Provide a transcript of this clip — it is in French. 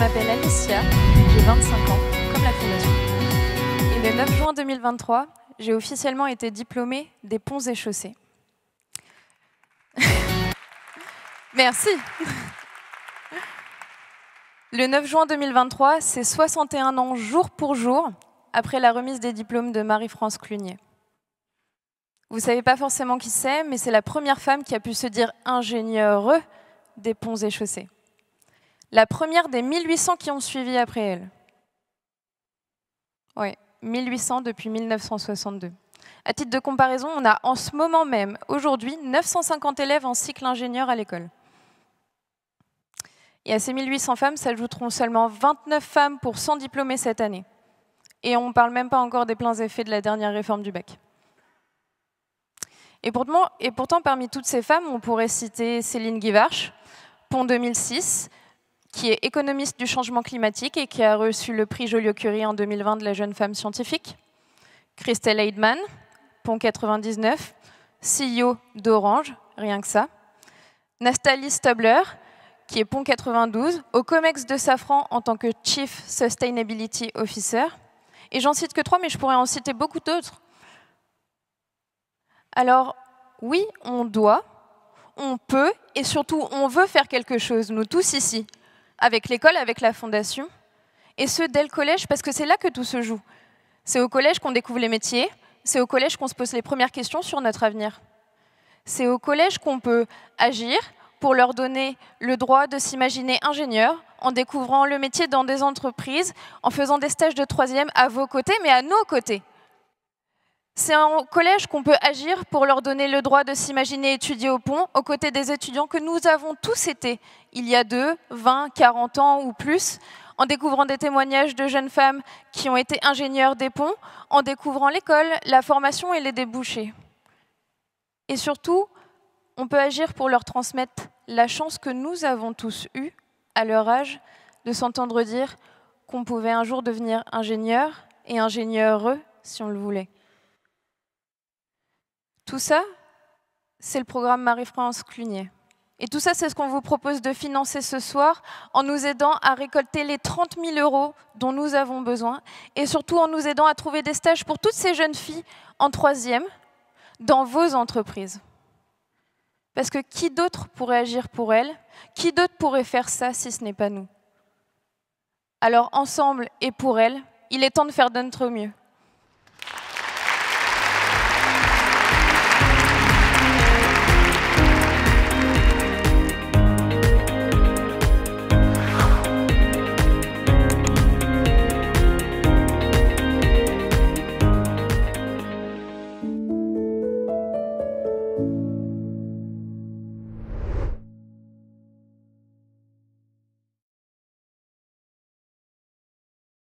m'appelle Alicia, j'ai 25 ans, comme la Fondation. Et le 9 juin 2023, j'ai officiellement été diplômée des Ponts et Chaussées. Merci. Le 9 juin 2023, c'est 61 ans jour pour jour après la remise des diplômes de Marie-France Clunier. Vous ne savez pas forcément qui c'est, mais c'est la première femme qui a pu se dire ingénieure des Ponts et Chaussées. La première des 1800 qui ont suivi après elle. Oui, 1800 depuis 1962. À titre de comparaison, on a en ce moment même, aujourd'hui, 950 élèves en cycle ingénieur à l'école. Et à ces 1800 femmes s'ajouteront seulement 29 femmes pour 100 diplômés cette année. Et on ne parle même pas encore des pleins effets de la dernière réforme du bac. Et pourtant, parmi toutes ces femmes, on pourrait citer Céline Guivarch, Pont 2006, qui est économiste du changement climatique et qui a reçu le prix Joliot-Curie en 2020 de la jeune femme scientifique. Christelle Heidman, Pont 99, CEO d'Orange, rien que ça. Nathalie Stabler, qui est Pont 92, au COMEX de Safran en tant que Chief Sustainability Officer. Et j'en cite que 3, mais je pourrais en citer beaucoup d'autres. Alors, oui, on doit, on peut, et surtout, on veut faire quelque chose, nous tous ici, avec l'école, avec la fondation, et ce, dès le collège, parce que c'est là que tout se joue. C'est au collège qu'on découvre les métiers, c'est au collège qu'on se pose les premières questions sur notre avenir. C'est au collège qu'on peut agir pour leur donner le droit de s'imaginer ingénieur, en découvrant le métier dans des entreprises, en faisant des stages de 3e à vos côtés, mais à nos côtés. C'est au collège qu'on peut agir pour leur donner le droit de s'imaginer étudier au Pont, aux côtés des étudiants que nous avons tous été, il y a 2, 20, 40 ans ou plus, en découvrant des témoignages de jeunes femmes qui ont été ingénieurs des ponts, en découvrant l'école, la formation et les débouchés. Et surtout, on peut agir pour leur transmettre la chance que nous avons tous eue, à leur âge, de s'entendre dire qu'on pouvait un jour devenir ingénieur et ingénieureux si on le voulait. Tout ça, c'est le programme Marie-France Clunier. Et tout ça, c'est ce qu'on vous propose de financer ce soir en nous aidant à récolter les 30 000 € dont nous avons besoin et surtout en nous aidant à trouver des stages pour toutes ces jeunes filles en 3e dans vos entreprises. Parce que qui d'autre pourrait agir pour elles? Qui d'autre pourrait faire ça si ce n'est pas nous? Alors ensemble et pour elles, il est temps de faire de notre mieux.